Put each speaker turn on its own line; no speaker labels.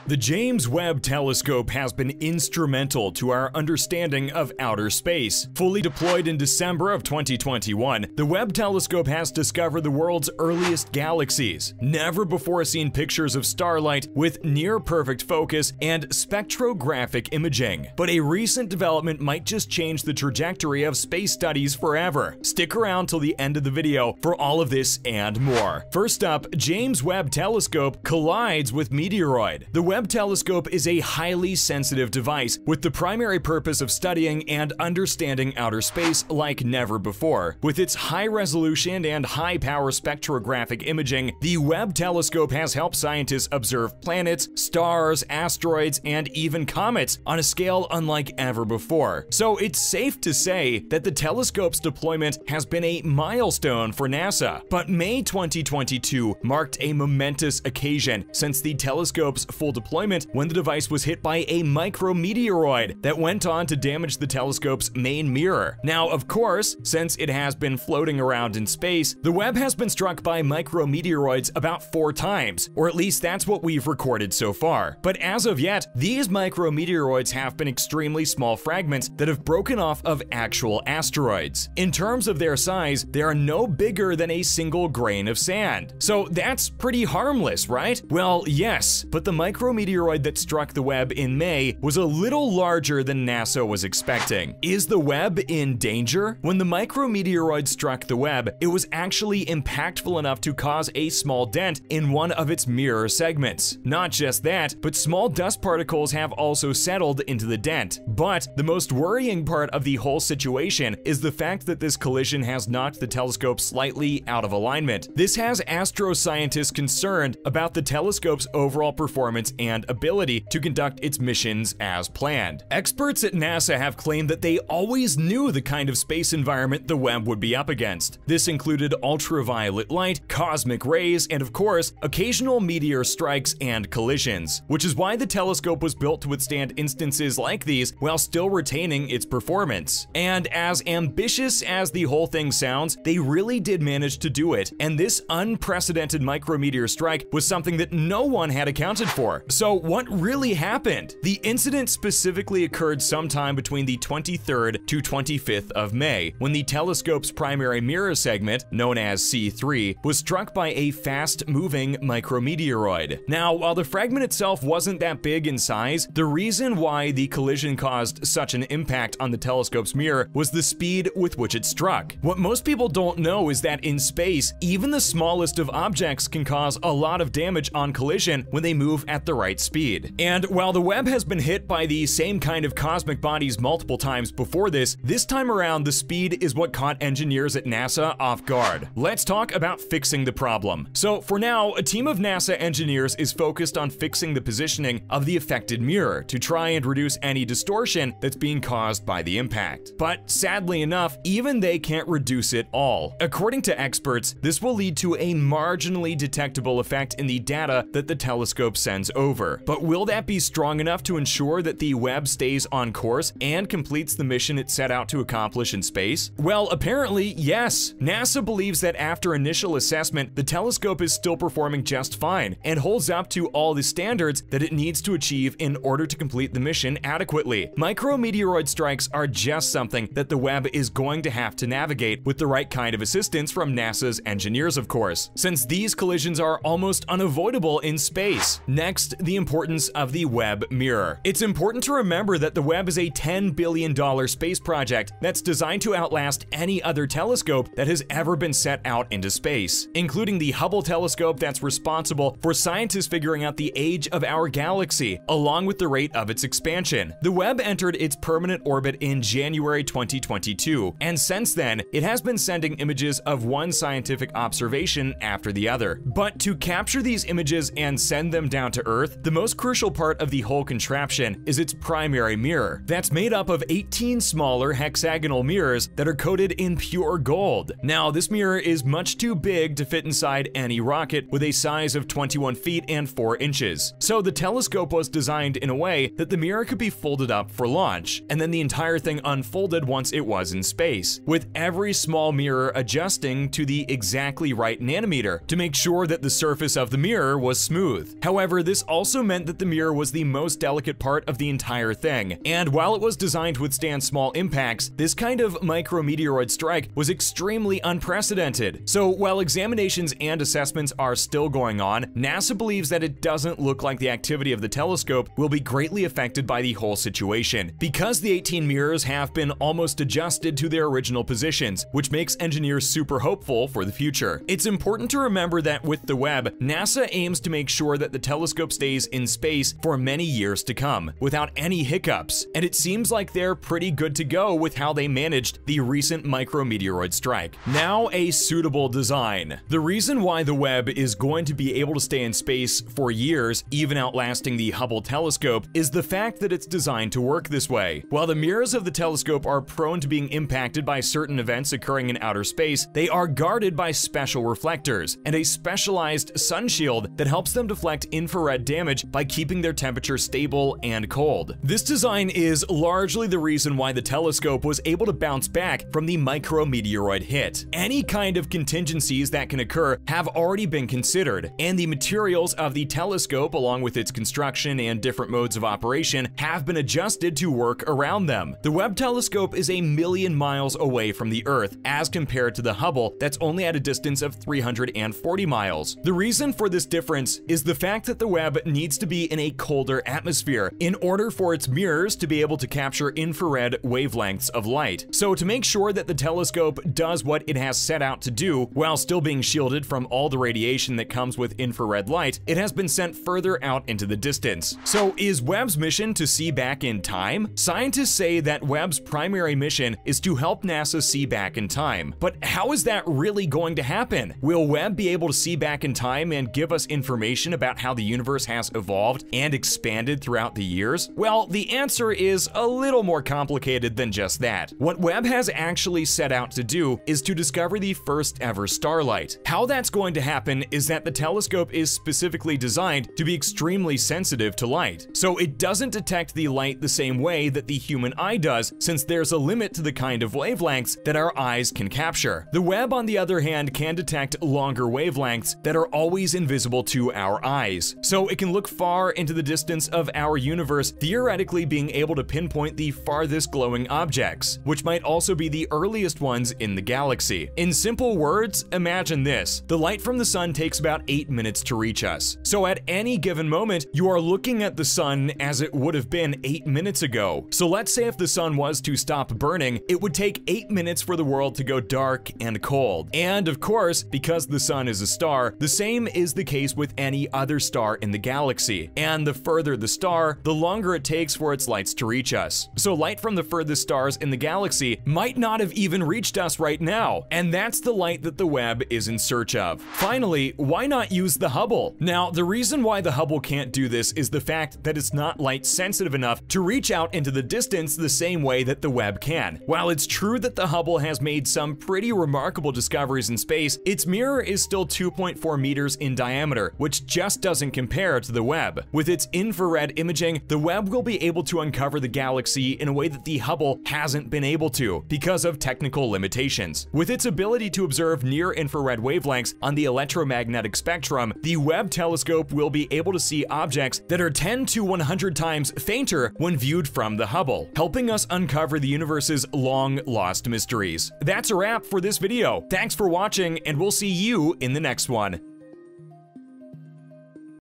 The James Webb Telescope has been instrumental to our understanding of outer space. Fully deployed in December of 2021, the Webb Telescope has discovered the world's earliest galaxies, never-before-seen pictures of starlight with near-perfect focus and spectrographic imaging. But a recent development might just change the trajectory of space studies forever. Stick around till the end of the video for all of this and more. First up, James Webb Telescope collides with meteoroid. The Webb Telescope is a highly sensitive device with the primary purpose of studying and understanding outer space like never before. With its high resolution and high power spectrographic imaging, the Webb Telescope has helped scientists observe planets, stars, asteroids, and even comets on a scale unlike ever before. So it's safe to say that the telescope's deployment has been a milestone for NASA. But May 2022 marked a momentous occasion since the telescope's full deployment when the device was hit by a micrometeoroid that went on to damage the telescope's main mirror. Now, of course, since it has been floating around in space, the Webb has been struck by micrometeoroids about 4 times, or at least that's what we've recorded so far. But as of yet, these micrometeoroids have been extremely small fragments that have broken off of actual asteroids. In terms of their size, they are no bigger than a single grain of sand. So that's pretty harmless, right? Well, yes, but the micrometeoroid that struck the Webb in May was a little larger than NASA was expecting. Is the Webb in danger? When the micrometeoroid struck the Webb, it was actually impactful enough to cause a small dent in one of its mirror segments. Not just that, but small dust particles have also settled into the dent. But the most worrying part of the whole situation is the fact that this collision has knocked the telescope slightly out of alignment. This has astroscientists concerned about the telescope's overall performance and ability to conduct its missions as planned. Experts at NASA have claimed that they always knew the kind of space environment the Webb would be up against. This included ultraviolet light, cosmic rays, and of course, occasional meteor strikes and collisions, which is why the telescope was built to withstand instances like these while still retaining its performance. And as ambitious as the whole thing sounds, they really did manage to do it, and this unprecedented micrometeor strike was something that no one had accounted for. So what really happened? The incident specifically occurred sometime between the 23rd to 25th of May, when the telescope's primary mirror segment, known as C3, was struck by a fast-moving micrometeoroid. Now, while the fragment itself wasn't that big in size, the reason why the collision caused such an impact on the telescope's mirror was the speed with which it struck. What most people don't know is that in space, even the smallest of objects can cause a lot of damage on collision when they move at the right speed. And while the Webb has been hit by the same kind of cosmic bodies multiple times before this time around the speed is what caught engineers at NASA off guard. Let's talk about fixing the problem. So for now, a team of NASA engineers is focused on fixing the positioning of the affected mirror to try and reduce any distortion that's being caused by the impact. But sadly enough, even they can't reduce it all. According to experts, this will lead to a marginally detectable effect in the data that the telescope sends over. But will that be strong enough to ensure that the Webb stays on course and completes the mission it set out to accomplish in space? Well, apparently, yes. NASA believes that after initial assessment, the telescope is still performing just fine and holds up to all the standards that it needs to achieve in order to complete the mission adequately. Micrometeoroid strikes are just something that the Webb is going to have to navigate with the right kind of assistance from NASA's engineers, of course, since these collisions are almost unavoidable in space. Next, the importance of the Webb mirror. It's important to remember that the Webb is a $10 billion space project that's designed to outlast any other telescope that has ever been set out into space, including the Hubble telescope that's responsible for scientists figuring out the age of our galaxy, along with the rate of its expansion. The Webb entered its permanent orbit in January 2022, and since then, it has been sending images of one scientific observation after the other. But to capture these images and send them down to Earth, the most crucial part of the whole contraption is its primary mirror. That's made up of 18 smaller hexagonal mirrors that are coated in pure gold. Now, this mirror is much too big to fit inside any rocket with a size of 21 feet and 4 inches. So the telescope was designed in a way that the mirror could be folded up for launch, and then the entire thing unfolded once it was in space, with every small mirror adjusting to the exactly right nanometer to make sure that the surface of the mirror was smooth. However, this also meant that the mirror was the most delicate part of the entire thing. And while it was designed to withstand small impacts, this kind of micrometeoroid strike was extremely unprecedented. So while examinations and assessments are still going on, NASA believes that it doesn't look like the activity of the telescope will be greatly affected by the whole situation, because the 18 mirrors have been almost adjusted to their original positions, which makes engineers super hopeful for the future. It's important to remember that with the Webb, NASA aims to make sure that the telescope stays in space for many years to come, without any hiccups, and it seems like they're pretty good to go with how they managed the recent micrometeoroid strike. Now, a suitable design. The reason why the Webb is going to be able to stay in space for years, even outlasting the Hubble telescope, is the fact that it's designed to work this way. While the mirrors of the telescope are prone to being impacted by certain events occurring in outer space, they are guarded by special reflectors and a specialized sun shield that helps them deflect infrared damage by keeping their temperature stable and cold. This design is largely the reason why the telescope was able to bounce back from the micrometeoroid hit. Any kind of contingencies that can occur have already been considered, and the materials of the telescope, along with its construction and different modes of operation, have been adjusted to work around them. The Webb telescope is 1,000,000 miles away from the Earth, as compared to the Hubble that's only at a distance of 340 miles. The reason for this difference is the fact that the Webb needs to be in a colder atmosphere in order for its mirrors to be able to capture infrared wavelengths of light. So to make sure that the telescope does what it has set out to do while still being shielded from all the radiation that comes with infrared light, it has been sent further out into the distance. So is Webb's mission to see back in time? Scientists say that Webb's primary mission is to help NASA see back in time. But how is that really going to happen? Will Webb be able to see back in time and give us information about how the universe has evolved and expanded throughout the years? Well, the answer is a little more complicated than just that. What Webb has actually set out to do is to discover the first ever starlight. How that's going to happen is that the telescope is specifically designed to be extremely sensitive to light. So it doesn't detect the light the same way that the human eye does, since there's a limit to the kind of wavelengths that our eyes can capture. The Webb, on the other hand, can detect longer wavelengths that are always invisible to our eyes. So it can look far into the distance of our universe, theoretically being able to pinpoint the farthest glowing objects, which might also be the earliest ones in the galaxy. In simple words, imagine this. The light from the sun takes about 8 minutes to reach us. So at any given moment, you are looking at the sun as it would have been 8 minutes ago. So let's say if the sun was to stop burning, it would take 8 minutes for the world to go dark and cold. And of course, because the sun is a star, the same is the case with any other star in the galaxy. And the further the star, the longer it takes for its lights to reach us. So light from the furthest stars in the galaxy might not have even reached us right now. And that's the light that the Webb is in search of. Finally, why not use the Hubble? Now, the reason why the Hubble can't do this is the fact that it's not light sensitive enough to reach out into the distance the same way that the Webb can. While it's true that the Hubble has made some pretty remarkable discoveries in space, its mirror is still 2.4 meters in diameter, which just doesn't compare to the Webb. With its infrared imaging, the Webb will be able to uncover the galaxy in a way that the Hubble hasn't been able to because of technical limitations. With its ability to observe near-infrared wavelengths on the electromagnetic spectrum, the Webb telescope will be able to see objects that are 10 to 100 times fainter when viewed from the Hubble, helping us uncover the universe's long-lost mysteries. That's a wrap for this video. Thanks for watching, and we'll see you in the next one.